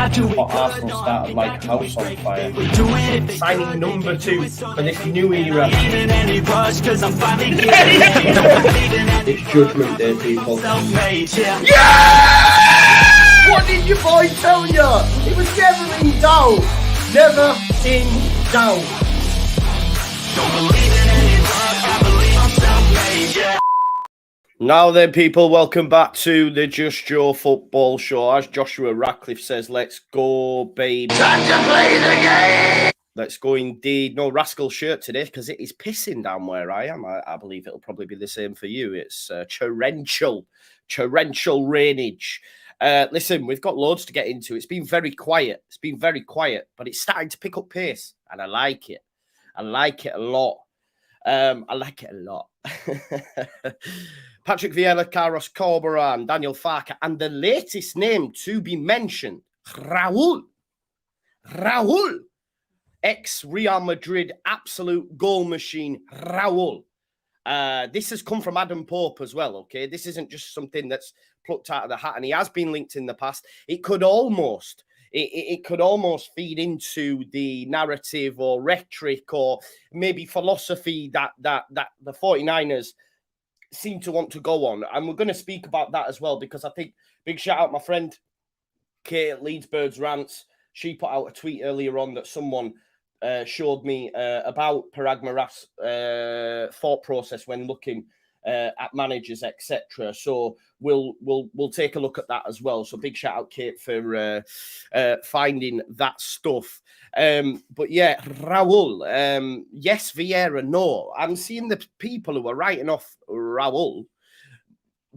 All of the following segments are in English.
Arsenal started like house on fire. Signing number 2 for this new era. It's judgment day, people. Yeah! What did your boy tell you? It was never in doubt. Never in doubt. Don't believe in any luck, I believe I'm self-made, yeah. Now then, people, welcome back to the Just Joe Football Show. As Joshua Ratcliffe says, let's go, baby. Time to play the game! Let's go indeed. No Rascal shirt today because it is pissing down where I am. I believe it'll probably be the same for you. It's torrential rainage. Listen, we've got loads to get into. It's been very quiet. But it's starting to pick up pace, and I like it. I like it a lot. Patrick Vieira, Carlos Corberan, Daniel Farke, and the latest name to be mentioned, Raul. Ex-Real Madrid absolute goal machine, Raul. This has come from Adam Pope as well, okay? This isn't just something that's plucked out of the hat, and he has been linked in the past. It could almost feed into the narrative or rhetoric or maybe philosophy that the 49ers seem to want to go on. And we're going to speak about that as well, because I think, big shout out my friend Kate at Leeds Birds Rants. She put out a tweet earlier on that someone showed me about Parag Maraf's thought process when looking at managers, etc. So we'll take a look at that as well. So big shout out, Kate, for finding that stuff. But yeah, Raul, yes, Vieira, no. I'm seeing the people who are writing off Raul,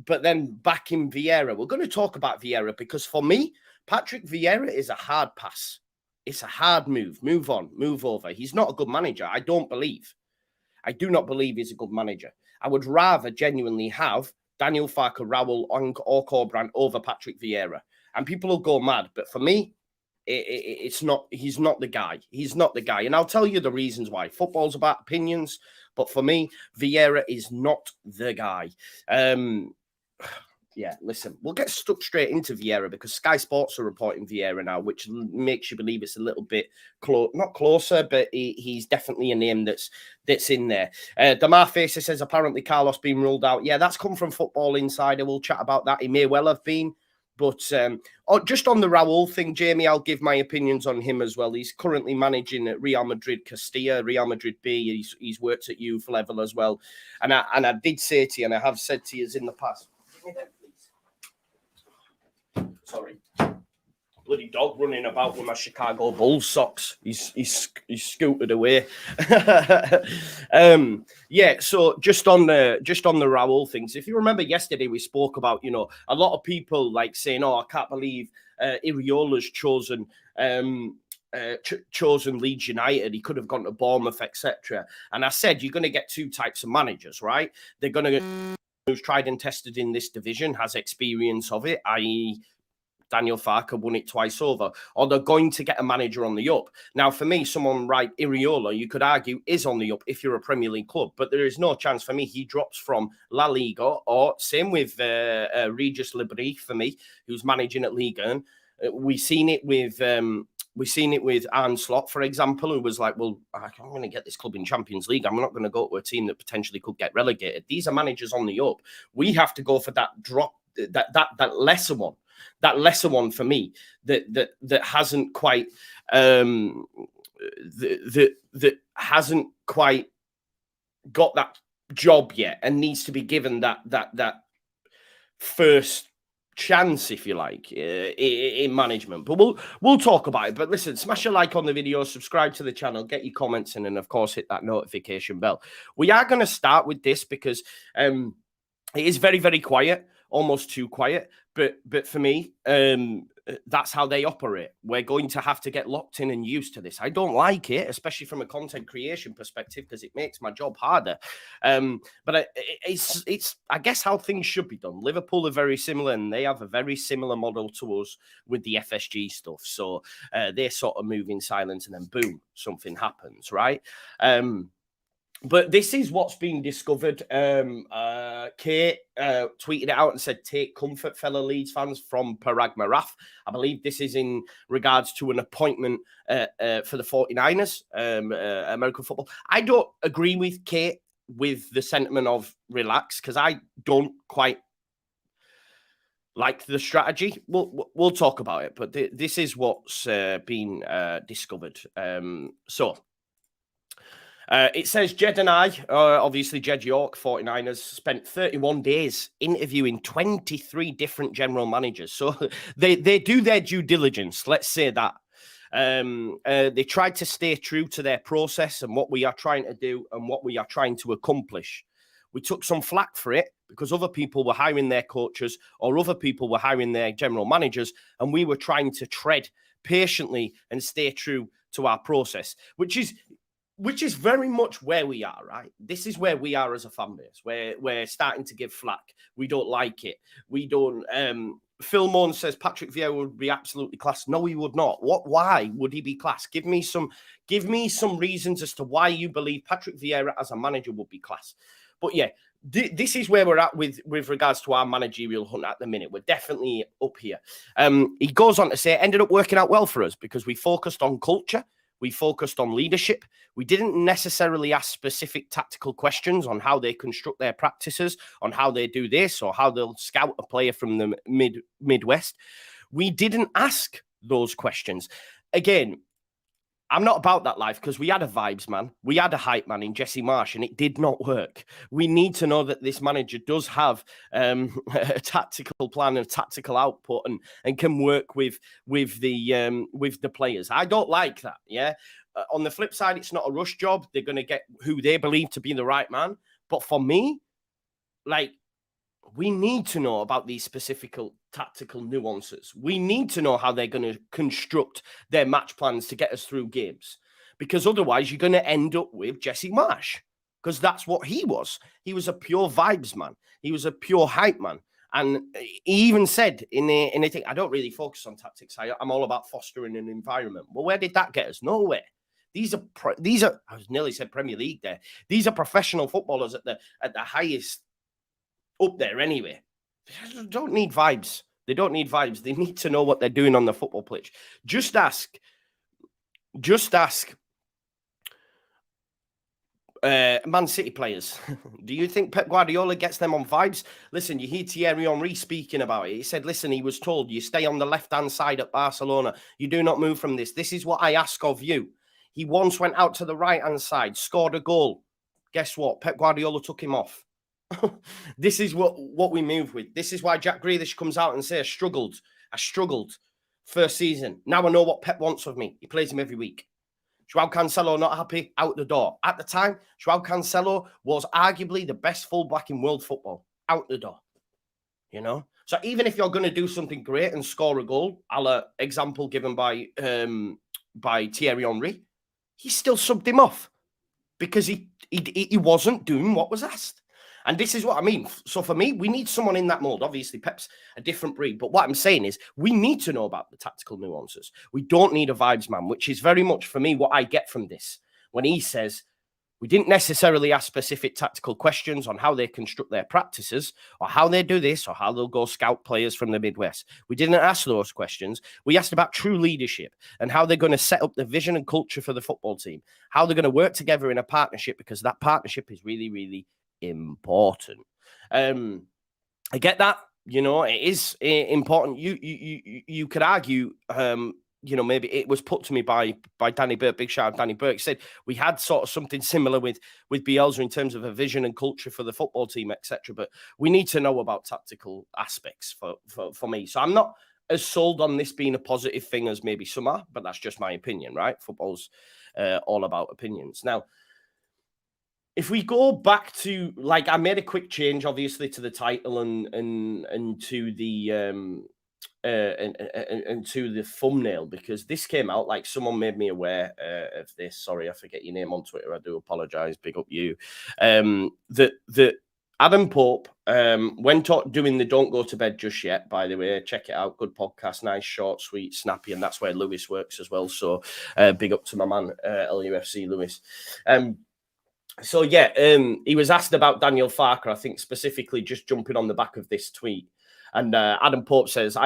but then backing Vieira. We're going to talk about Vieira because for me, Patrick Vieira is a hard pass. It's a hard move. Move on, move over. He's not a good manager. I do not believe he's a good manager. I would rather genuinely have Daniel Farke, Raul, or Corberan over Patrick Vieira. And people will go mad. But for me, it's not. He's not the guy. He's not the guy. And I'll tell you the reasons why. Football's about opinions. But for me, Vieira is not the guy. Yeah, listen, we'll get stuck straight into Vieira because Sky Sports are reporting Vieira now, which makes you believe it's a little bit not closer, but he's definitely a name that's in there. Damar Facer says apparently Carlos being ruled out. Yeah, that's come from Football Insider. We'll chat about that. He may well have been. But just on the Raul thing, Jamie, I'll give my opinions on him as well. He's currently managing at Real Madrid Castilla, Real Madrid B. He's worked at youth level as well. And I did say to you, and I have said to you in the past, sorry, bloody dog running about with my Chicago Bulls socks. He's scooted away. Yeah. So just on the Raul things. If you remember yesterday, we spoke about a lot of people like saying, "Oh, I can't believe Iriola's chosen Leeds United. He could have gone to Bournemouth, etc." And I said, you're going to get two types of managers, right? They're going to get who's tried and tested in this division, has experience of it, i.e. Daniel Farke won it twice over, or they're going to get a manager on the up. Now, for me, someone like Iriola, you could argue, is on the up if you're a Premier League club, but there is no chance for me he drops from La Liga, or same with Regis Lebris for me, who's managing at Ligue 1. We've seen it with Arne Slot, for example, who was like, well, I'm going to get this club in Champions League. I'm not going to go to a team that potentially could get relegated. These are managers on the up. We have to go for that drop, that lesser one. That lesser one for me that hasn't quite that hasn't quite got that job yet and needs to be given that first chance, if you like, in management. But we'll talk about it. But listen, smash a like on the video, subscribe to the channel, get your comments in, and of course hit that notification bell. We are going to start with this because it is very, very quiet, almost too quiet. But for me, that's how they operate. We're going to have to get locked in and used to this. I don't like it, especially from a content creation perspective, because it makes my job harder. But it's I guess how things should be done. Liverpool are very similar, and they have a very similar model to us with the FSG stuff. So they sort of move in silence, and then boom, something happens, right? But this is what's been discovered. Kate tweeted it out and said, "Take comfort, fellow Leeds fans," from Parag Maraf. I believe this is in regards to an appointment for the 49ers, American football. I don't agree with Kate with the sentiment of relax, because I don't quite like the strategy. We'll talk about it, but this is what's been discovered. It says Jed and I, obviously Jed York, 49ers, spent 31 days interviewing 23 different general managers. So they do their due diligence, let's say that. They tried to stay true to their process and what we are trying to do and what we are trying to accomplish. We took some flack for it because other people were hiring their coaches or other people were hiring their general managers, and we were trying to tread patiently and stay true to our process, which is very much where we are, right? This is where we are as a fan base, where we're starting to give flack. We don't like it. We don't. Phil Moan says Patrick Vieira would be absolutely class. No, he would not. Why would he be class? Give me some reasons as to why you believe Patrick Vieira as a manager would be class. But yeah, this is where we're at with regards to our managerial hunt at the minute. We're definitely up here. He goes on to say, it ended up working out well for us because we focused on culture. We focused on leadership. We didn't necessarily ask specific tactical questions on how they construct their practices, on how they do this, or how they'll scout a player from the Midwest. We didn't ask those questions. Again, I'm not about that life because we had a vibes man. We had a hype man in Jesse Marsch and it did not work. We need to know that this manager does have a tactical plan and tactical output and can work with the players. I don't like that. Yeah. On the flip side, it's not a rush job. They're going to get who they believe to be the right man. But for me, like, we need to know about these specific tactical nuances. We need to know how they're going to construct their match plans to get us through games. Because otherwise, you're going to end up with Jesse Marsch. Because that's what he was. He was a pure vibes man. He was a pure hype man. And he even said in a thing, I don't really focus on tactics. I'm all about fostering an environment. Well, where did that get us? Nowhere. These are I was nearly said Premier League there. These are professional footballers at the highest up there anyway. They don't need vibes. They don't need vibes. They need to know what they're doing on the football pitch. Just ask Man City players. Do you think Pep Guardiola gets them on vibes? Listen, you hear Thierry Henry speaking about it. He said, listen, he was told, you stay on the left-hand side at Barcelona. You do not move from this. This is what I ask of you. He once went out to the right-hand side, scored a goal. Guess what? Pep Guardiola took him off. This is what we move with. This is why Jack Grealish comes out and says, I struggled first season. Now I know what Pep wants of me. He plays him every week. Joao Cancelo not happy, out the door. At the time, Joao Cancelo was arguably the best fullback in world football. Out the door. You know? So even if you're going to do something great and score a goal, a la example given by Thierry Henry, he still subbed him off because he wasn't doing what was asked. And this is what I mean. So for me, we need someone in that mold. Obviously, Pep's a different breed. But what I'm saying is we need to know about the tactical nuances. We don't need a vibes man, which is very much for me what I get from this. When he says we didn't necessarily ask specific tactical questions on how they construct their practices or how they do this or how they'll go scout players from the Midwest. We didn't ask those questions. We asked about true leadership and how they're going to set up the vision and culture for the football team, how they're going to work together in a partnership, because that partnership is really, really important. I get that, you know, it is important. You could argue, you know, maybe it was put to me by Danny Burke, big shout out Danny Burke, said we had sort of something similar with Bielsa in terms of a vision and culture for the football team, etc. But we need to know about tactical aspects for me. So I'm not as sold on this being a positive thing as maybe some are, but that's just my opinion, right? Football's all about opinions. Now, if we go back to, like, I made a quick change, obviously, to the title and to the and to the thumbnail, because this came out, like, someone made me aware of this. Sorry, I forget your name on Twitter. I do apologize. Big up you. That Adam Pope, when doing the Don't Go to Bed Just Yet, by the way, check it out. Good podcast, nice, short, sweet, snappy, and that's where Lewis works as well. So big up to my man, LUFC Lewis. So yeah, he was asked about Daniel Farke, I think specifically just jumping on the back of this tweet. And Adam Pope says,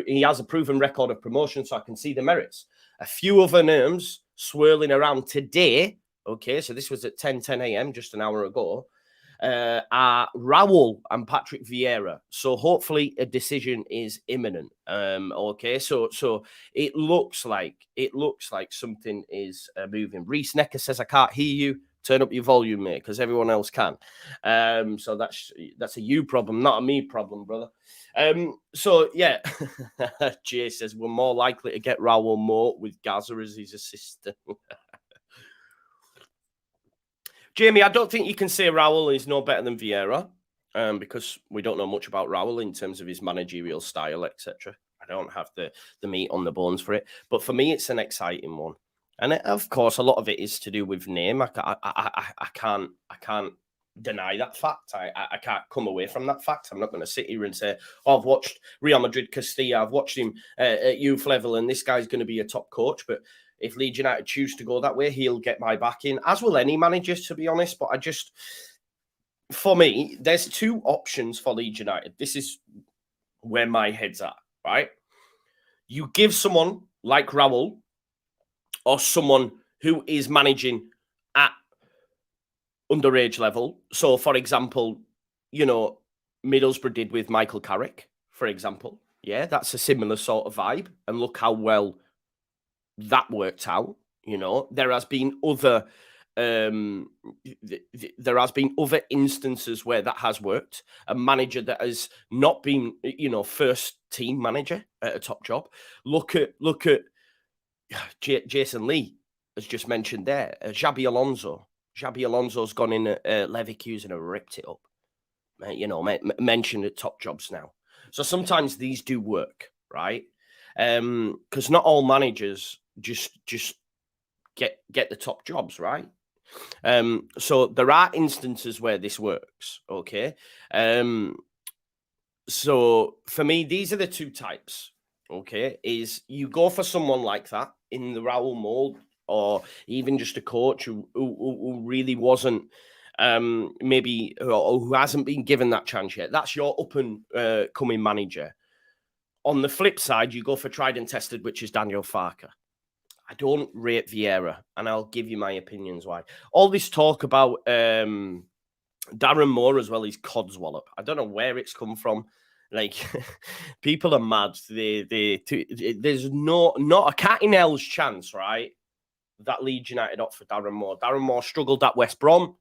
he has a proven record of promotion, so I can see the merits. A few other names swirling around today, okay, so this was at 10 a.m., just an hour ago, are Raul and Patrick Vieira. So hopefully a decision is imminent. Okay, so it looks like something is moving. Reese Necker says, I can't hear you. Turn up your volume, mate, because everyone else can. So that's a you problem, not a me problem, brother. So yeah, Jay says we're more likely to get Raul Moat with Gaza as his assistant. Jamie, I don't think you can say Raul is no better than Vieira, because we don't know much about Raul in terms of his managerial style, etc. I don't have the meat on the bones for it, but for me, it's an exciting one. And of course, a lot of it is to do with name. I can't deny that fact. I can't come away from that fact. I'm not going to sit here and say, oh, I've watched Real Madrid Castilla, I've watched him at youth level, and this guy's going to be a top coach. But if Leeds United choose to go that way, he'll get my backing, as will any managers, to be honest. But for me, there's two options for Leeds United. This is where my head's at, right? You give someone like Raul, or someone who is managing at underage level. So, for example, Middlesbrough did with Michael Carrick, for example. Yeah, that's a similar sort of vibe. And look how well that worked out. There has been other instances where that has worked. A manager that has not been, first team manager at a top job. Look at Jason Lee has just mentioned there. Xabi Alonso. Xabi Alonso's gone in at Leverkusen and ripped it up. Mentioned at top jobs now. So sometimes these do work, right? Because not all managers just get the top jobs, right? So there are instances where this works, okay? So for me, these are the two types, okay? Is you go for someone like that in the Raul mold, or even just a coach who really wasn't maybe, or who hasn't been given that chance yet. That's your up and coming manager. On the flip side, you go for tried and tested, which is Daniel Farke. I don't rate Vieira, and I'll give you my opinions why. All this talk about Darren Moore as well, he's codswallop. I don't know where it's come from. Like, people are mad. There's not a cat in hell's chance, right, that Leeds United opt for Darren Moore. Darren Moore struggled at West Brom.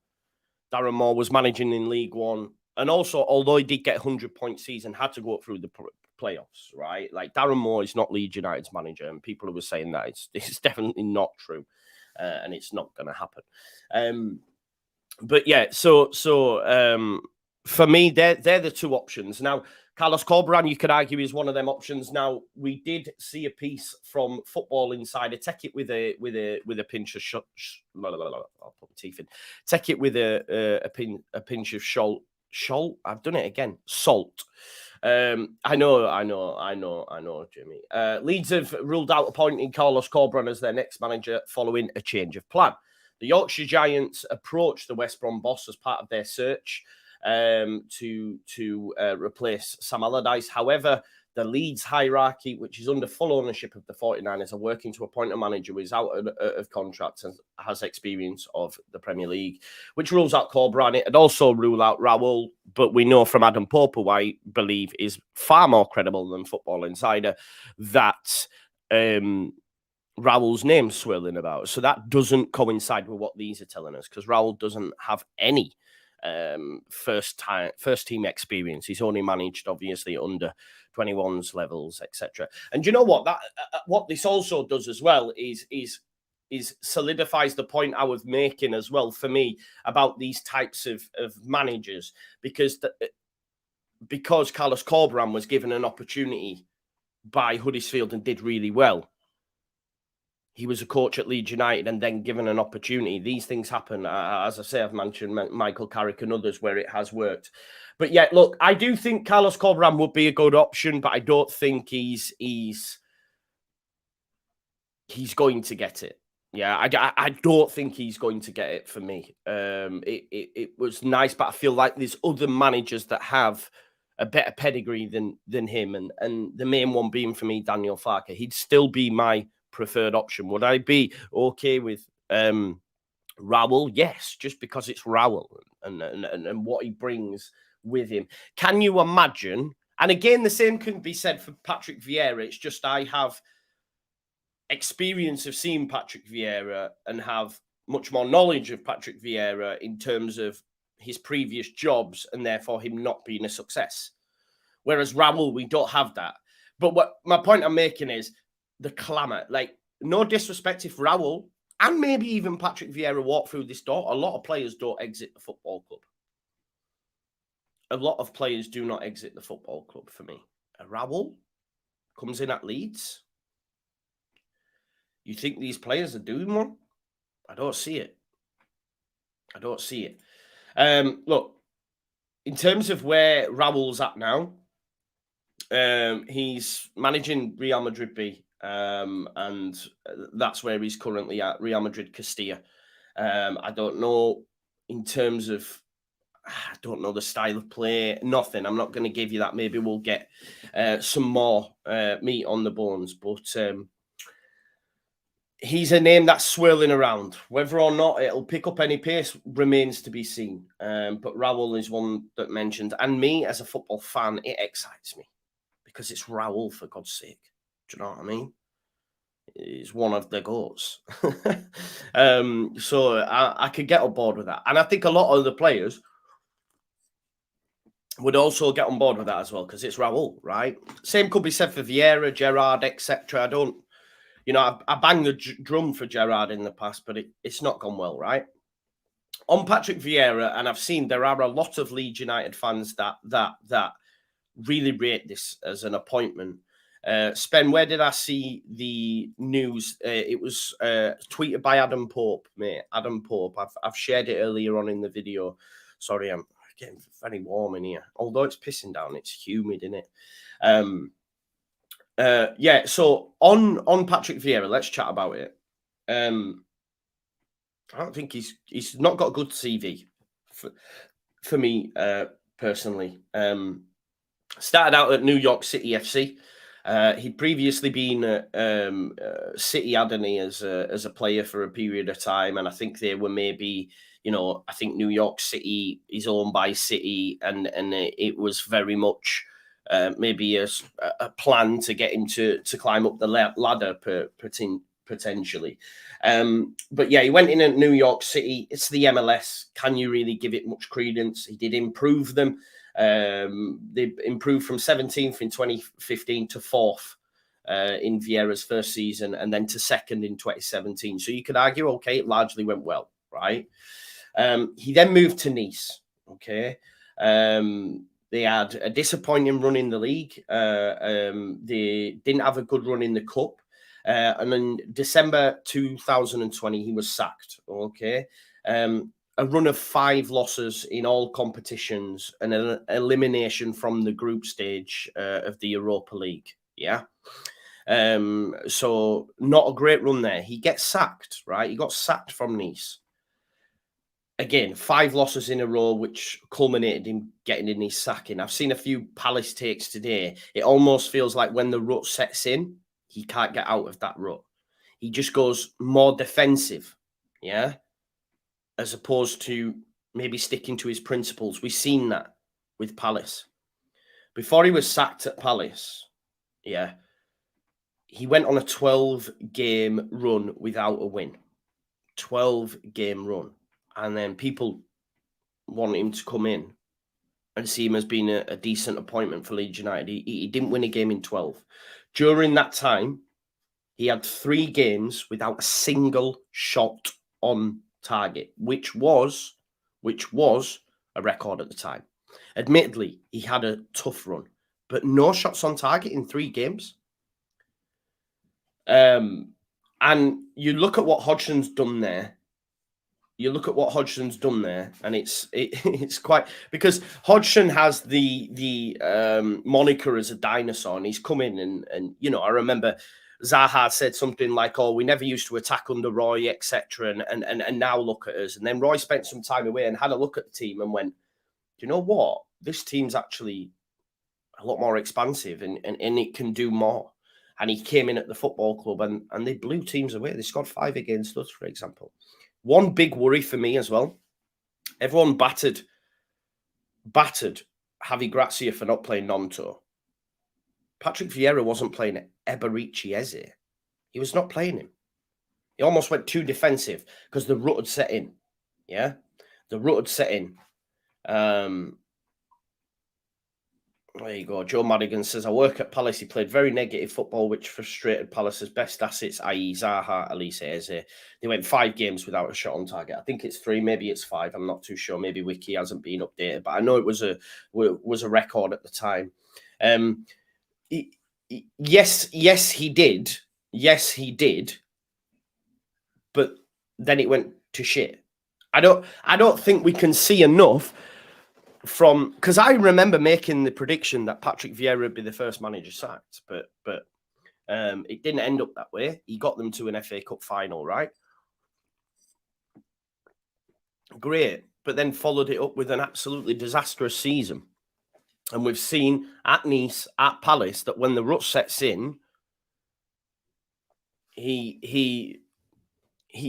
Darren Moore was managing in League One. And also, although he did get 100-point season, had to go up through the playoffs, right? Like, Darren Moore is not Leeds United's manager, and people who were saying that, it's definitely not true, and it's not going to happen. But yeah, so for me, they're the two options. Now, Carlos Corberan, you could argue, is one of them options. Now, we did see a piece from Football Insider. Take it with a pinch of I'll put my teeth in. Take it with a pinch of salt. I've done it again. Salt. I know, Jimmy. Leeds have ruled out appointing Carlos Corberan as their next manager following a change of plan. The Yorkshire Giants approached the West Brom boss as part of their search to replace Sam Allardyce. However, the Leeds hierarchy, which is under full ownership of the 49ers, are working to appoint a manager who is out of contract and has experience of the Premier League, which rules out Corberán. It would also rule out Raul, but we know from Adam Pope, who I believe is far more credible than Football Insider, that Raul's name's swirling about. So that doesn't coincide with what these are telling us, because Raul doesn't have any first team experience. He's only managed, obviously, under 21s levels, etc. And you know what? That what this also does as well is solidifies the point I was making as well for me about these types of managers, because Carlos Corberan was given an opportunity by Huddersfield and did really well. He was a coach at Leeds United and then given an opportunity. These things happen. As I say, I've mentioned Michael Carrick and others where it has worked. But yeah, look, I do think Carlos Corberan would be a good option, but I don't think he's going to get it. Yeah, I don't think he's going to get it for me. It was nice, but I feel like there's other managers that have a better pedigree than him, and the main one being for me, Daniel Farke. He'd still be my preferred option. Would I be okay with Raul? Yes, just because it's Raul and what he brings with him. Can you imagine? And again, the same can be said for Patrick Vieira. It's just I have experience of seeing Patrick Vieira and have much more knowledge of Patrick Vieira in terms of his previous jobs and therefore him not being a success. Whereas Raul, we don't have that. But what my point I'm making is the clamour. Like, no disrespect if Raul and maybe even Patrick Vieira walk through this door, a lot of players don't exit the football club. A lot of players do not exit the football club for me. Raul comes in at Leeds. You think these players are doing one? I don't see it. I don't see it. Look, in terms of where Raul's at now, he's managing Real Madrid B, and that's where he's currently at, Real Madrid Castilla. I don't know in terms of, I don't know the style of play, nothing. I'm not going to give you that. Maybe we'll get some more meat on the bones, but he's a name that's swirling around. Whether or not it'll pick up any pace remains to be seen. But Raul is one that mentioned. And me, as a football fan, it excites me. Because it's Raul, for God's sake. Do you know what I mean? He's one of the goats. So I could get on board with that. And I think a lot of the players would also get on board with that as well. Because it's Raul, right? Same could be said for Vieira, Gerrard, etc. I banged the drum for Gerrard in the past, but it's not gone well, right? On Patrick Vieira, and I've seen there are a lot of Leeds United fans that really rate this as an appointment. Spen, where did I see the news? It was tweeted by Adam Pope, mate. Adam Pope. I've shared it earlier on in the video. Sorry, I'm getting very warm in here. Although it's pissing down, it's humid, isn't it? Yeah, so on Patrick Vieira, let's chat about it. I don't think he's not got a good CV for me personally. Started out at New York City FC. He'd previously been at City, hadn't he, as a player for a period of time, and I think they were maybe, I think New York City is owned by City, and it was very much maybe a plan to get him to climb up the ladder potentially. But yeah, he went in at New York City. It's the MLS. Can you really give it much credence? He did improve them. They improved from 17th in 2015 to 4th in Vieira's first season, and then to 2nd in 2017. So you could argue, okay, it largely went well, right? He then moved to Nice, okay? They had a disappointing run in the league. They didn't have a good run in the cup. And in December 2020, he was sacked, okay? A run of 5 losses in all competitions and an elimination from the group stage of the Europa League, yeah? So not a great run there. He gets sacked, right? He got sacked from Nice. Again, 5 losses in a row, which culminated in getting in his sacking. I've seen a few Palace takes today. It almost feels like when the rut sets in, he can't get out of that rut. He just goes more defensive, yeah, as opposed to maybe sticking to his principles. We've seen that with Palace. Before he was sacked at Palace, yeah, he went on a 12-game run without a win. 12-game run. And then people want him to come in and see him as being a decent appointment for Leeds United. He didn't win a game in 12. During that time, he had 3 games without a single shot on target, which was a record at the time. Admittedly, he had a tough run, but no shots on target in 3 games. And you look at what Hodgson's done there. And it's quite, because Hodgson has the moniker as a dinosaur, and he's come in and I remember Zaha said something like, "Oh, we never used to attack under Roy, etc." And now look at us. And then Roy spent some time away and had a look at the team and went, "Do you know what? This team's actually a lot more expansive and it can do more." And he came in at the football club and they blew teams away. They scored 5 against us, for example. One big worry for me as well. Everyone battered Javi Gracia for not playing Nonto. Patrick Vieira wasn't playing Eberici Eze. He was not playing him. He almost went too defensive because the rut had set in. Yeah? The rut had set in. There you go. Joe Madigan says, I work at Palace. He played very negative football, which frustrated Palace's best assets, i.e. Zaha, Elise Eze. They went 5 games without a shot on target. I think it's 3, maybe it's 5. I'm not too sure. Maybe Wiki hasn't been updated, but I know it was a record at the time. Yes, he did. Yes, he did. But then it went to shit. I don't think we can see enough from, because I remember making the prediction that Patrick Vieira would be the first manager sacked, but it didn't end up that way. He got them to an FA Cup final, right? Great, but then followed it up with an absolutely disastrous season. And we've seen at Nice, at Palace, that when the rut sets in, he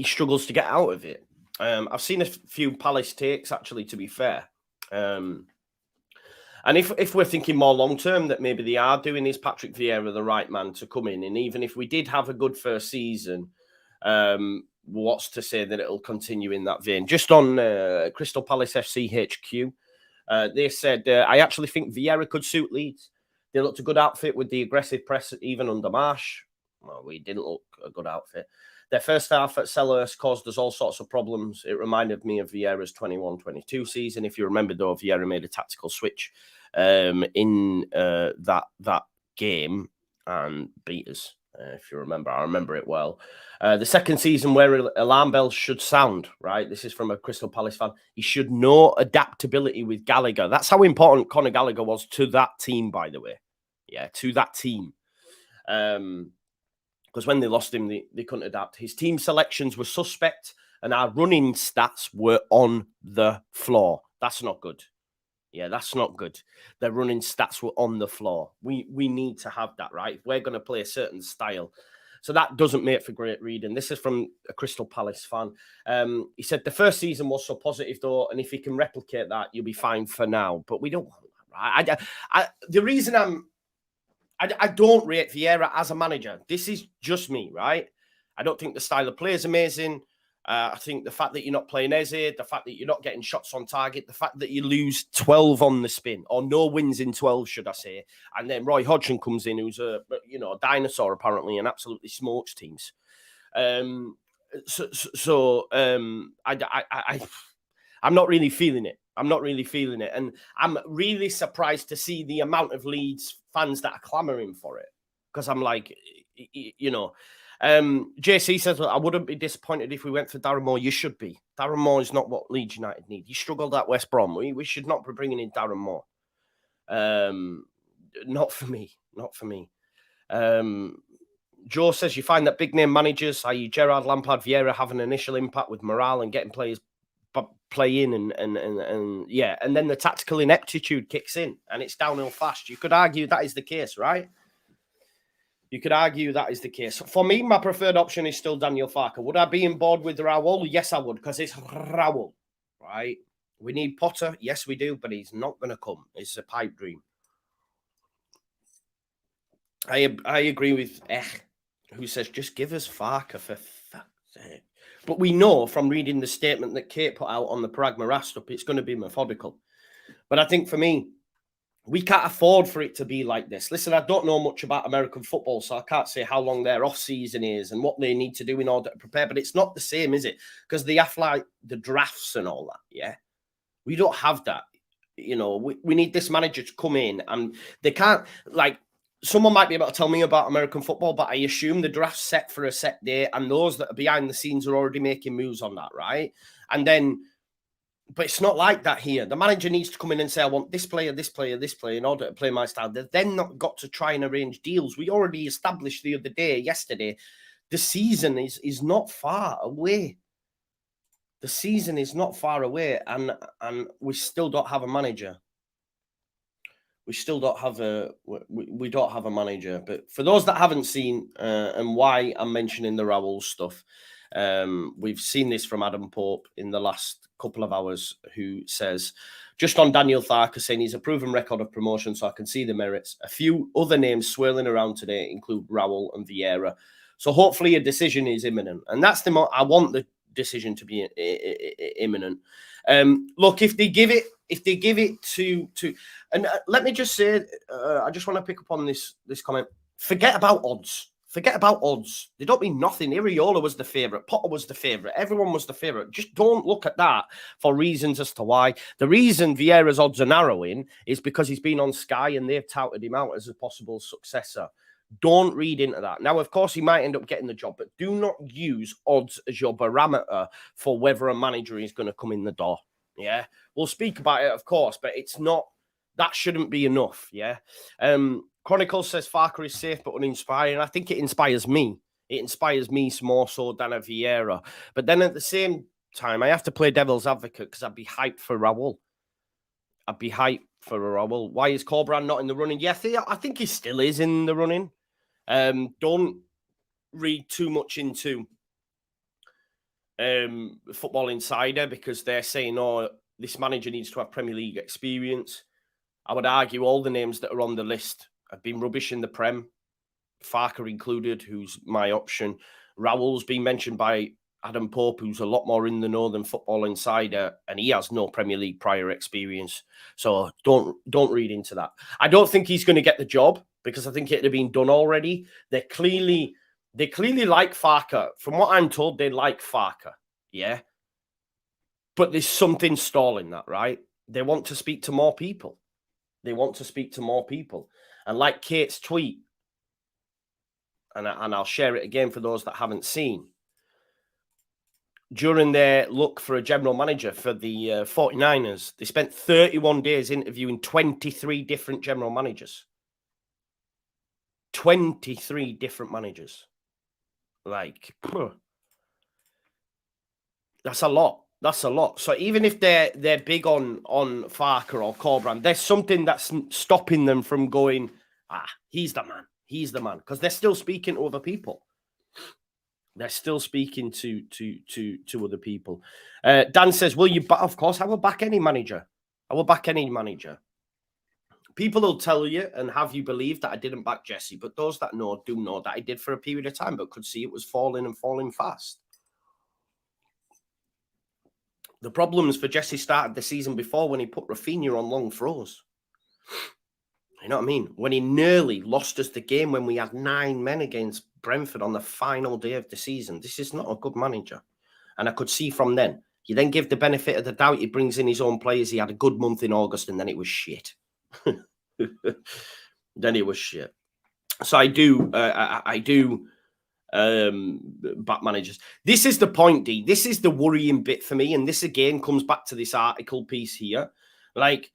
struggles to get out of it. I've seen a few Palace takes, actually, to be fair. And if we're thinking more long-term that maybe they are doing, is Patrick Vieira the right man to come in? And even if we did have a good first season, what's to say that it'll continue in that vein? Just on Crystal Palace FC HQ, they said, I actually think Vieira could suit Leeds. They looked a good outfit with the aggressive press, even under Marsch. Well, we didn't look a good outfit. Their first half at Selhurst caused us all sorts of problems. It reminded me of Vieira's 21-22 season. If you remember, though, Vieira made a tactical switch in that game and beat us. If you remember, I remember it well. The second season where alarm bells should sound, right? This is from a Crystal Palace fan. He should know adaptability with Gallagher. That's how important Conor Gallagher was to that team, by the way. Yeah, to that team. Because when they lost him, they couldn't adapt. His team selections were suspect, and our running stats were on the floor. That's not good. Yeah, that's not good. Their running stats were on the floor. We need to have that, right? If we're going to play a certain style. So that doesn't make for great reading. This is from a Crystal Palace fan. He said, the first season was so positive, though, and if he can replicate that, you'll be fine for now. But we don't want that, right? The reason I don't rate Vieira as a manager. This is just me, right? I don't think the style of play is amazing. I think the fact that you're not playing Eze, the fact that you're not getting shots on target, the fact that you lose 12 on the spin, or no wins in 12, should I say. And then Roy Hodgson comes in, who's a dinosaur, apparently, and absolutely smokes teams. I'm not really feeling it. And I'm really surprised to see the amount of Leeds fans that are clamoring for it. Because I'm like, JC says, I wouldn't be disappointed if we went for Darren Moore. You should be. Darren Moore is not what Leeds United need. He struggled at West Brom. We should not be bringing in Darren Moore. Not for me. Joe says, you find that big name managers, i.e. Gerrard, Lampard, Vieira, have an initial impact with morale and getting players play in and then the tactical ineptitude kicks in and it's downhill fast. You could argue that is the case, right? You could argue that is the case. For me, my preferred option is still Daniel Farke. Would I be on board with Raul? Yes, I would, because it's Raul, right? We need Potter. Yes, we do, but he's not going to come. It's a pipe dream. I agree with who says, just give us Farke for fuck's sake. But we know from reading the statement that Kate put out on the Pragma Rastup, it's going to be methodical. But I think for me, we can't afford for it to be like this. Listen, I don't know much about American football, so I can't say how long their off-season is and what they need to do in order to prepare. But it's not the same, is it? Because they have like the drafts and all that, yeah? We don't have that. We need this manager to come in and they can't, like, someone might be able to tell me about American football, but I assume the draft's set for a set day and those that are behind the scenes are already making moves on that, right? And then But it's not like that here. The manager needs to come in and say, I want this player, this player, this player in order to play my style. They've then not got to try and arrange deals. We already established the other day, yesterday, the season is not far away. The season is not far away, and we still don't have a manager. We still don't have we don't have a manager. But for those that haven't seen and why I'm mentioning the Raul stuff, we've seen this from Adam Pope in the last couple of hours, who says, just on Daniel Farke, saying he's a proven record of promotion, so I can see the merits. A few other names swirling around today include Raul and Vieira. So hopefully a decision is imminent. And that's I want the decision to be imminent. Look, if they give it to and let me just say, I just want to pick up on this comment. Forget about odds. Forget about odds. They don't mean nothing. Iriola was the favourite. Potter was the favourite. Everyone was the favourite. Just don't look at that for reasons as to why. The reason Vieira's odds are narrowing is because he's been on Sky and they've touted him out as a possible successor. Don't read into that. Now, of course, he might end up getting the job, but do not use odds as your barometer for whether a manager is going to come in the door. Yeah, we'll speak about it, of course, but it's not. That shouldn't be enough. Yeah. Chronicle says Farke is safe but uninspiring. I think it inspires me. It inspires me more so than a Vieira. But then at the same time, I have to play devil's advocate because I'd be hyped for Raul. I'd be hyped for Raul. Why is Corberan not in the running? Yeah, I think he still is in the running. Don't read too much into Football Insider because they're saying, oh, this manager needs to have Premier League experience. I would argue all the names that are on the list have been rubbish in the Prem, Farke included, who's my option. Raul's been mentioned by Adam Pope, who's a lot more in the know than Football Insider, and he has no Premier League prior experience. So don't read into that. I don't think he's going to get the job because I think it had been done already. They clearly like Farke. From what I'm told, they like Farke. Yeah. But there's something stalling that, right? They want to speak to more people. They want to speak to more people. And like Kate's tweet, and I'll share it again for those that haven't seen, during their look for a general manager for the 49ers, they spent 31 days interviewing 23 different general managers. 23 different managers. Like, that's a lot. That's a lot. So even if they're big on Farke or Corberan, there's something that's stopping them from going, he's the man. He's the man. Because they're still speaking to other people. They're still speaking to other people. Dan says, will you back? Of course, I will back any manager. I will back any manager. People will tell you and have you believe that I didn't back Jesse. But those that know do know that I did for a period of time, but could see it was falling and falling fast. The problems for Jesse started the season before when he put Rafinha on long throws. You know what I mean? When he nearly lost us the game when we had 9 men against Brentford on the final day of the season. This is not a good manager. And I could see from then. You then give the benefit of the doubt. He brings in his own players. He had a good month in August and then it was shit. Then it was shit. So I do back managers. This is the point, D. This is the worrying bit for me. And this again comes back to this article piece here. Like,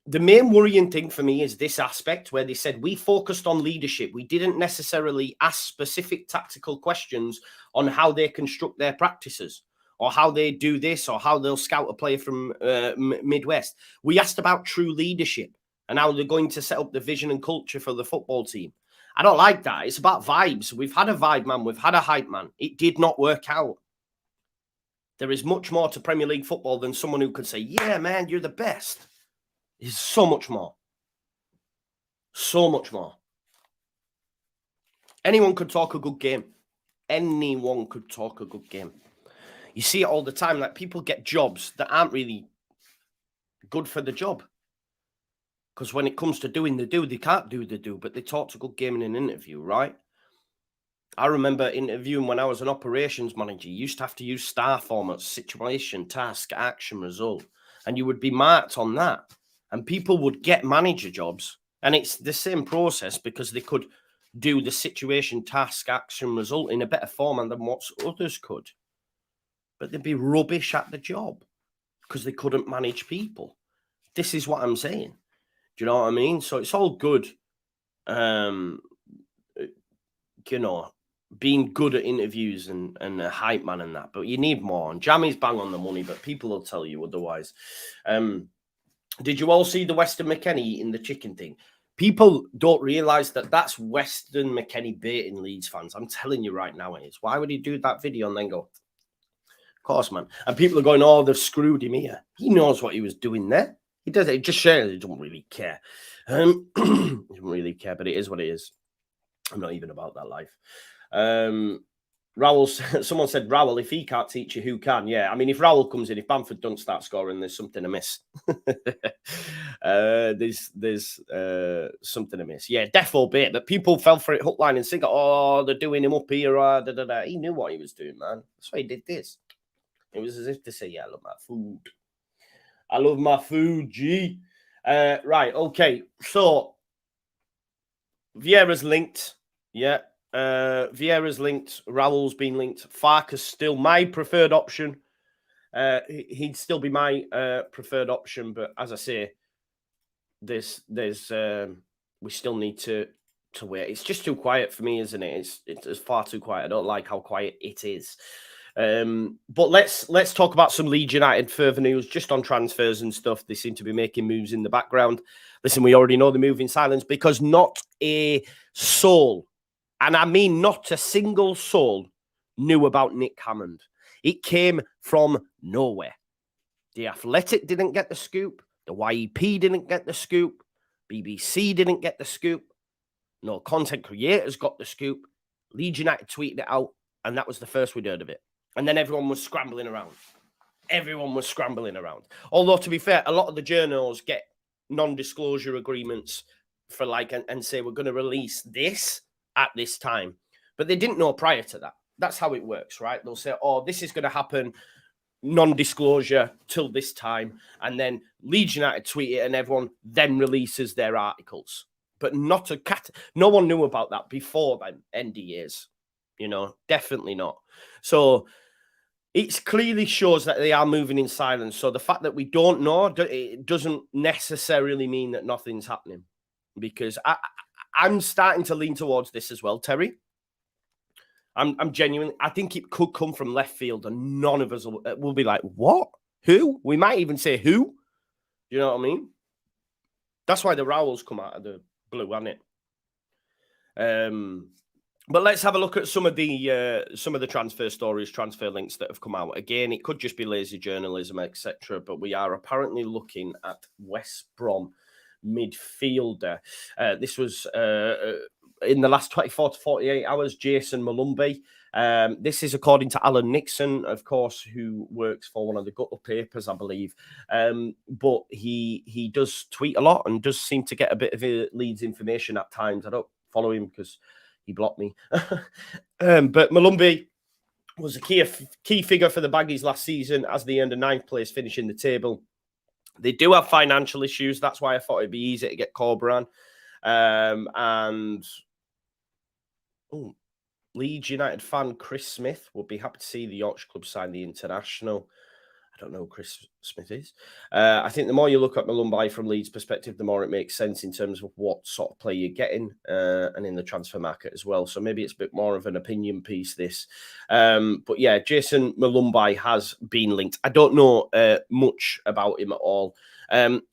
the main worrying thing for me is this aspect where they said we focused on leadership. We didn't necessarily ask specific tactical questions on how they construct their practices or how they do this or how they'll scout a player from Midwest. We asked about true leadership and how they're going to set up the vision and culture for the football team. I don't like that. It's about vibes. We've had a vibe man. We've had a hype man. It did not work out. There is much more to Premier League football than someone who could say, yeah, man, you're the best. There's so much more. So much more. Anyone could talk a good game. Anyone could talk a good game. You see it all the time. Like, people get jobs that aren't really good for the job. Because when it comes to doing the do, they can't do the do, but they talked a good game in an interview, right? I remember interviewing when I was an operations manager. You used to have to use star formats, situation, task, action, result. And you would be marked on that. And people would get manager jobs. And it's the same process because they could do the situation, task, action, result in a better format than what others could. But they'd be rubbish at the job. because they couldn't manage people. This is what I'm saying. Do you know what I mean? So it's all good, you know, being good at interviews and a hype man and that, but you need more. And Jammy's bang on the money, but people will tell you otherwise. Did you all see the Weston McKennie eating the chicken thing? People don't realise that that's Weston McKennie baiting Leeds fans. I'm telling you right now, it is. Why would he do that video and then go, of course, man? And people are going, oh, they've screwed him here. He knows what he was doing there. He does it. He just shares. He doesn't really care. He doesn't really care, but it is what it is. I'm not even about that life. Raul, someone said, Raul, if he can't teach you, who can? Yeah, I mean, if Raul comes in, if Bamford don't start scoring, there's something amiss. There's something amiss. Yeah, defo bait, but people fell for it hook, line, and sinker. Oh, they're doing him up here. He knew what he was doing, man. That's why he did this. It was as if to say, yeah, I love my food. I love my food, G. Right, okay. So, Vieira's linked. Yeah. Vieira's linked. Raul's been linked. Farke's still my preferred option. He'd still be my preferred option, but as I say, there's we still need to wait. It's just too quiet for me, isn't it? It's far too quiet. I don't like how quiet it is. But let's talk about some Leeds United further news just on transfers and stuff. They seem to be making moves in the background. Listen, we already know they move in silence because not a soul, and I mean not a single soul, knew about Nick Hammond. It came from nowhere. The Athletic didn't get the scoop. The YEP didn't get the scoop. BBC didn't get the scoop. No content creators got the scoop. Leeds United tweeted it out, and that was the first we'd heard of it. And then everyone was scrambling around. Although, to be fair, a lot of the journals get non-disclosure agreements for and say, we're going to release this at this time. But they didn't know prior to that. That's how it works, right? They'll say, oh, this is going to happen, non-disclosure till this time. And then Leeds United tweet it and everyone then releases their articles. But no one knew about that before then, NDAs. You know, definitely not. So it clearly shows that they are moving in silence. So the fact that we don't know, it doesn't necessarily mean that nothing's happening. Because I'm starting to lean towards this as well, Terry. I'm genuinely, I think it could come from left field and none of us will be like, what? Who? We might even say who? You know what I mean? That's why the Raul's come out of the blue, hasn't it? But let's have a look at some of the transfer stories, transfer links that have come out. Again, it could just be lazy journalism, etc. But we are apparently looking at West Brom midfielder. This was in the last 24 to 48 hours, Jason Malumbi. This is according to Alan Nixon, of course, who works for one of the gutter papers, I believe. But he does tweet a lot and does seem to get a bit of Leeds information at times. I don't follow him because he blocked me. But Malumbi was a key figure for the Baggies last season as they earned a 9th place finish in the table. They do have financial issues. That's why I thought it'd be easy to get Corberan. Leeds United fan Chris Smith would be happy to see the Yorkshire club sign the international. I don't know who Chris Smith is. I think the more you look at Malumbi from Leeds' perspective, the more it makes sense in terms of what sort of play you're getting and in the transfer market as well. So maybe it's a bit more of an opinion piece, this. But yeah, Jason Malumbi has been linked. I don't know much about him at all.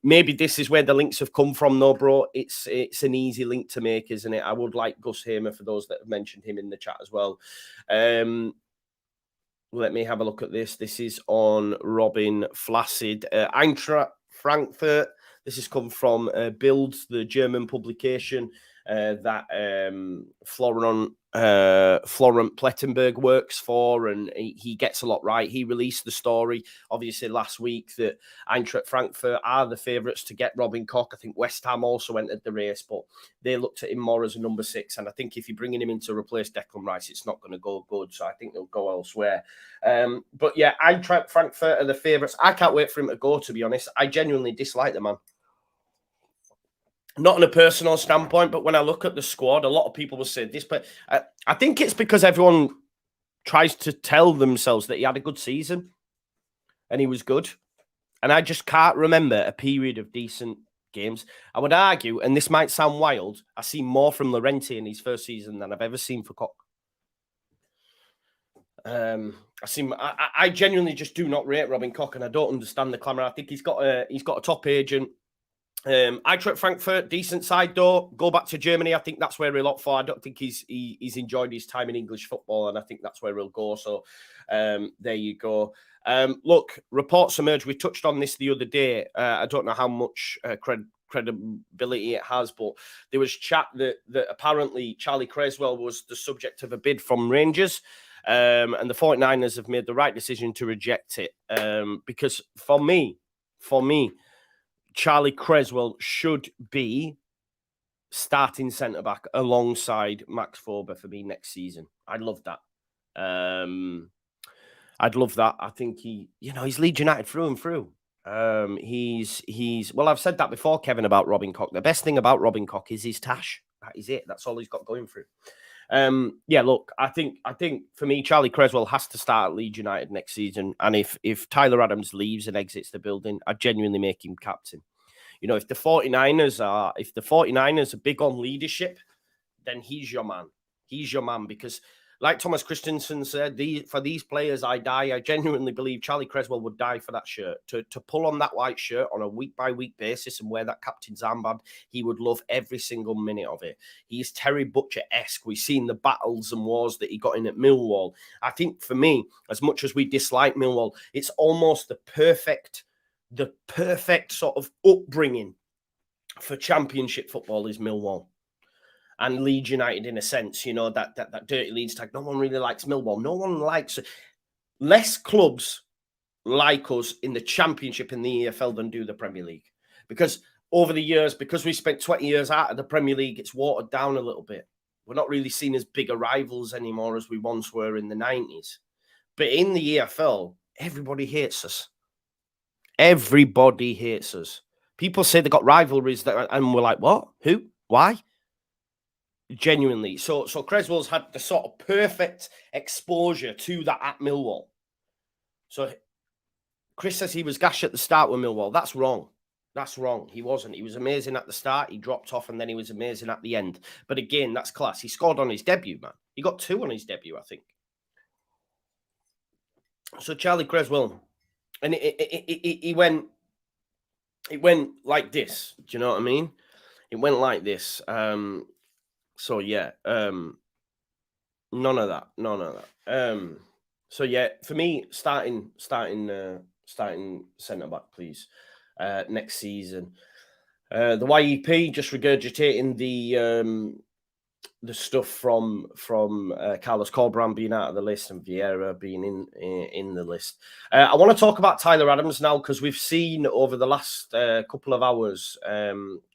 Maybe this is where the links have come from, though, bro. It's an easy link to make, isn't it? I would like Gus Hamer for those that have mentioned him in the chat as well. Let me have a look at this. This is on Robin Flaccid. Eintracht Frankfurt. This has come from Bild, the German publication that Florent Plettenberg works for, and he gets a lot right. He released the story, obviously, last week that Eintracht Frankfurt are the favourites to get Robin Koch. I think West Ham also entered the race, but they looked at him more as a number 6. And I think if you're bringing him in to replace Declan Rice, it's not going to go good. So I think they'll go elsewhere. But yeah, Eintracht Frankfurt are the favourites. I can't wait for him to go, to be honest. I genuinely dislike the man. Not on a personal standpoint, but when I look at the squad, a lot of people will say this, but I think it's because everyone tries to tell themselves that he had a good season and he was good. And I just can't remember a period of decent games. I would argue, and this might sound wild, I see more from Llorente in his first season than I've ever seen for Koch. I genuinely just do not rate Robin Koch, and I don't understand the clamour. I think he's got a top agent. Eintracht Frankfurt, decent side though. Go back to Germany. I think that's where he'll opt for. I don't think he's enjoyed his time in English football, and I think that's where he'll go. So there you go. Look, reports emerged. We touched on this the other day. I don't know how much credibility it has, but there was chat that apparently Charlie Cresswell was the subject of a bid from Rangers. And the 49ers have made the right decision to reject it. Because for me, Charlie Cresswell should be starting centre-back alongside Max Fober for me next season. I'd love that. I'd love that. I think he's Leeds United through and through. Well, I've said that before, Kevin, about Robin Koch. The best thing about Robin Koch is his tash. That is it. That's all he's got going through. Yeah, look, I think for me, Charlie Cresswell has to start at Leeds United next season. And if Tyler Adams leaves and exits the building, I'd genuinely make him captain. You know, if the 49ers are big on leadership, then he's your man. He's your man because, like Thomas Christensen said, for these players, I die. I genuinely believe Charlie Cresswell would die for that shirt. To pull on that white shirt on a week-by-week basis and wear that captain's armband, he would love every single minute of it. He's Terry Butcher-esque. We've seen the battles and wars that he got in at Millwall. I think for me, as much as we dislike Millwall, it's almost the perfect sort of upbringing for championship football is Millwall. And Leeds United, in a sense, you know, that dirty Leeds tag. No one really likes Millwall. No one likes it. Less clubs like us in the Championship in the EFL than do the Premier League. Because over the years, because we spent 20 years out of the Premier League, it's watered down a little bit. We're not really seen as bigger rivals anymore as we once were in the 90s. But in the EFL, everybody hates us. Everybody hates us. People say they got rivalries, and we're like, what? Who? Why? Genuinely. So Cresswell's had the sort of perfect exposure to that at Millwall. So Chris says he was gash at the start with Millwall. That's wrong. That's wrong. He wasn't. He was amazing at the start. He dropped off and then he was amazing at the end. But again, that's class. He scored on his debut, man. He got 2 on his debut, I think. So Charlie Cresswell, and it went like this. Do you know what I mean? It went like this. So yeah, none of that. So yeah, for me, starting centre back, please, next season. The YEP just regurgitating the stuff from Carlos Corberan being out of the list and Vieira being in the list. I want to talk about Tyler Adams now because we've seen over the last couple of hours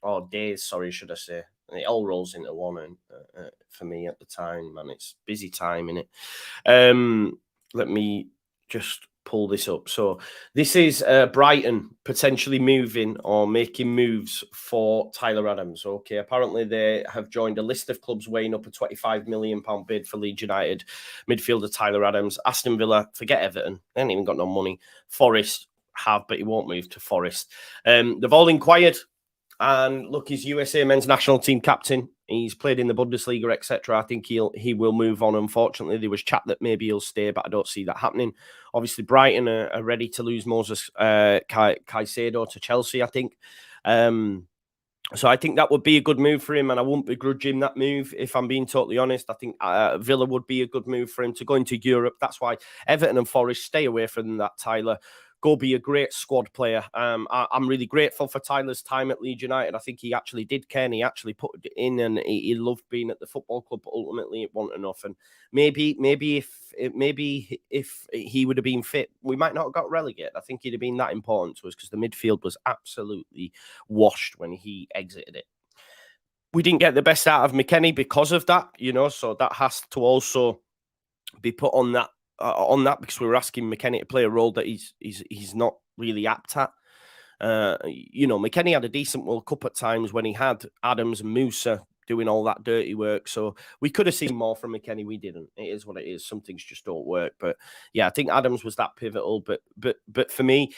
or days, sorry, should I say. And it all rolls into one for me at the time, man. It's busy time, innit? Let me just pull this up. So this is Brighton potentially moving or making moves for Tyler Adams. Okay, apparently they have joined a list of clubs weighing up a £25 million bid for Leeds United midfielder Tyler Adams. Aston Villa, forget Everton. They ain't even got no money. Forest have, but he won't move to Forest. They've all inquired. And look, he's USA men's national team captain. He's played in the Bundesliga, etc. I think he will move on. Unfortunately, there was chat that maybe he'll stay, but I don't see that happening. Obviously, Brighton are ready to lose Moses Caicedo to Chelsea, I think. So I think that would be a good move for him, and I wouldn't begrudge him that move, if I'm being totally honest. I think Villa would be a good move for him to go into Europe. That's why Everton and Forest stay away from that, Tyler. Go be a great squad player. I'm really grateful for Tyler's time at Leeds United. I think he actually did care and he actually put it in and he loved being at the football club, but ultimately it wasn't enough. And maybe if he would have been fit, we might not have got relegated. I think he'd have been that important to us because the midfield was absolutely washed when he exited it. We didn't get the best out of McKennie because of that, you know, so that has to also be put on that because we were asking McKennie to play a role that he's not really apt at. You know, McKennie had a decent World Cup at times when he had Adams and Musa doing all that dirty work. So we could have seen more from McKennie. We didn't. It is what it is. Some things just don't work. But yeah, I think Adams was that pivotal. But for me,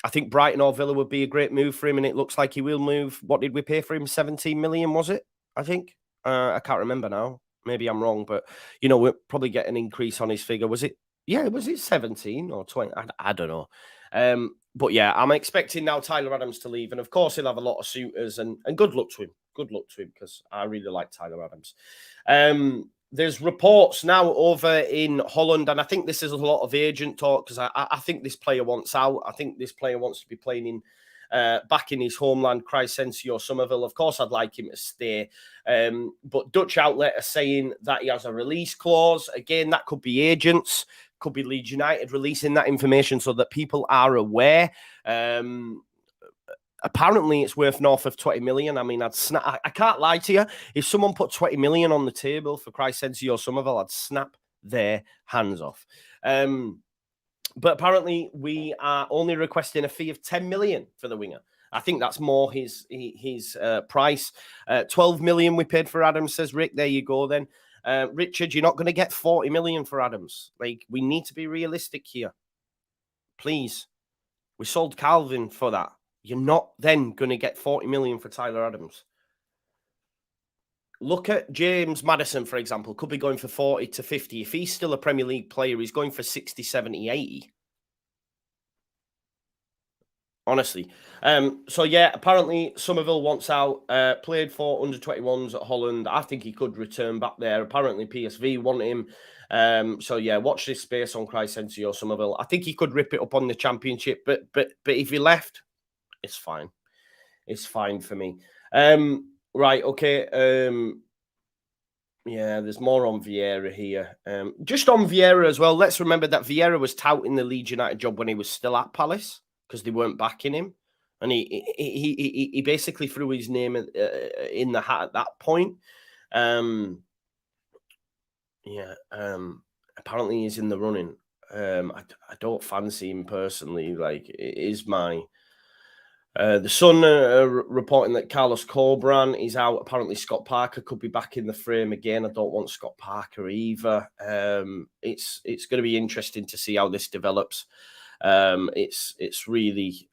I think Brighton or Villa would be a great move for him, and it looks like he will move. What did we pay for him? 17 million, was it? I think. I can't remember now. Maybe I'm wrong, but, you know, we'll probably get an increase on his figure. Was it? Yeah, was it 17 or 20? I don't know. But yeah, I'm expecting now Tyler Adams to leave. And of course, he'll have a lot of suitors, and good luck to him. Good luck to him, because I really like Tyler Adams. There's reports now over in Holland, and I think this is a lot of agent talk, because I think this player wants out. I think this player wants to be playing in back in his homeland, Cresswell, Somerville. Of course, I'd like him to stay. But Dutch outlet are saying that he has a release clause. Again, that could be agents, could be Leeds United releasing that information so that people are aware. Apparently, it's worth north of 20 million. I mean, I can't lie to you. If someone put 20 million on the table for Cresswell or Somerville, I'd snap their hands off. But apparently, we are only requesting a fee of 10 million for the winger. I think that's more his price. 12 million we paid for Adams, says Rick. There you go then. Richard, you're not going to get 40 million for Adams. Like, we need to be realistic here. Please. We sold Calvin for that. You're not then going to get 40 million for Tyler Adams. Look at James Maddison, for example. Could be going for 40 to 50. If he's still a Premier League player, he's going for 60, 70, 80. Honestly. So, yeah, apparently Somerville wants out. Played for under-21s at Holland. I think he could return back there. Apparently PSV want him. So, yeah, watch this space on Cresswell or Somerville. I think he could rip it up on the Championship. But if he left, it's fine. It's fine for me. Right, okay. Yeah, there's more on Vieira here. Just on Vieira as well, let's remember that Vieira was touting the Leeds United job when he was still at Palace, because they weren't backing him. And he basically threw his name in the hat at that point. Apparently he's in the running. I don't fancy him personally. Like, it is my... The Sun reporting that Carlos Corberán is out. Apparently, Scott Parker could be back in the frame again. I don't want Scott Parker either. It's going to be interesting to see how this develops. It's really,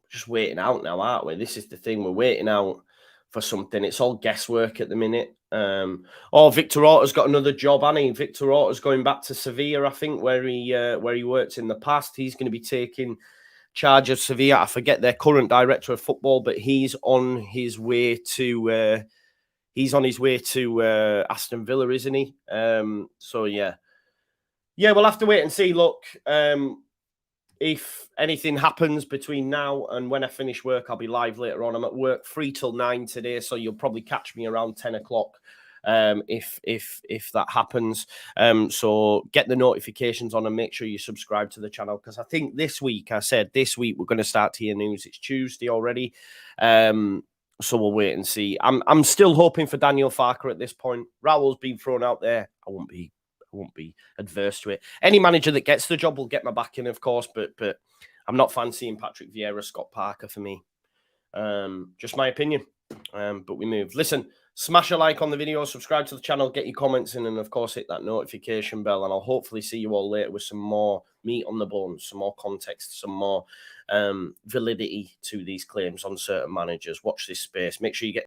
just waiting out now, aren't we? This is the thing. We're waiting out for something. It's all guesswork at the minute. Victor Orta's got another job, hasn't he? Victor Orta's going back to Sevilla, I think, where he worked in the past. He's going to be taking charge of Sevilla. I forget their current director of football, but he's on his way to Aston Villa, isn't he? So yeah, we'll have to wait and see. Look, if anything happens between now and when I finish work, I'll be live later on. I'm at work 3 till 9 today, so you'll probably catch me around 10 o'clock. If that happens. So get the notifications on and make sure you subscribe to the channel, because I think this week we're going to start to hear news. It's Tuesday already. So we'll wait and see. I'm still hoping for Daniel Farke at this point. Raul's been thrown out there. I won't be adverse to it. Any manager that gets the job will get my back in, of course, but I'm not fancying Patrick Vieira, Scott Parker for me. Just my opinion. But we move. Listen, smash a like on the video, subscribe to the channel, get your comments in, and of course hit that notification bell. And I'll hopefully see you all later with some more meat on the bones, some more context, some more validity to these claims on certain managers. Watch this space. Make sure you get